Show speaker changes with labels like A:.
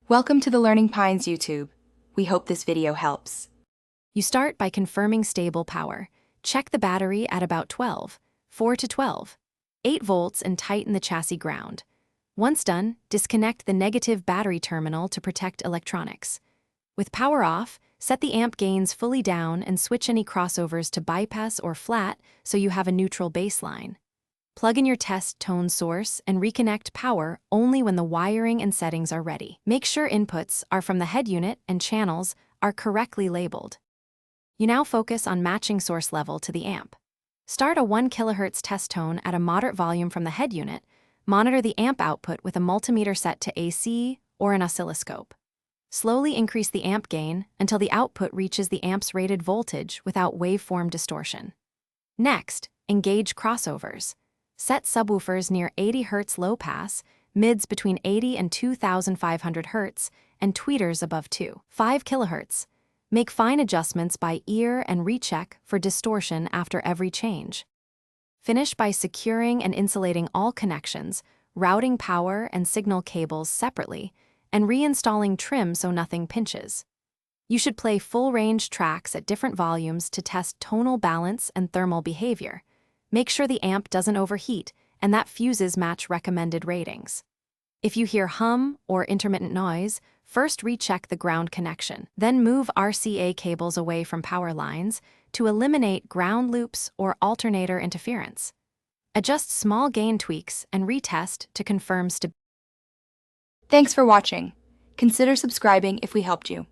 A: Welcome to the Learning Pines YouTube. We hope this video helps.
B: You start by confirming stable power. Check the battery at about 4 to 12, 8 volts, and tighten the chassis ground. Once done, disconnect the negative battery terminal to protect electronics. With power off, set the amp gains fully down and switch any crossovers to bypass or flat so you have a neutral baseline. Plug in your test tone source and reconnect power only when the wiring and settings are ready. Make sure inputs are from the head unit and channels are correctly labeled. You now focus on matching source level to the amp. Start a 1 kHz test tone at a moderate volume from the head unit. Monitor the amp output with a multimeter set to AC or an oscilloscope. Slowly increase the amp gain until the output reaches the amp's rated voltage without waveform distortion. Next, engage crossovers. Set subwoofers near 80 Hz low pass, mids between 80 and 2500 Hz, and tweeters above 5 kHz. Make fine adjustments by ear and recheck for distortion after every change. Finish by securing and insulating all connections, routing power and signal cables separately, and reinstalling trim so nothing pinches. You should play full-range tracks at different volumes to test tonal balance and thermal behavior. Make sure the amp doesn't overheat and that fuses match recommended ratings. If you hear hum or intermittent noise, first recheck the ground connection. Then move RCA cables away from power lines to eliminate ground loops or alternator interference. Adjust small gain tweaks and retest to confirm stability.
A: Thanks for watching. Consider subscribing if we helped you.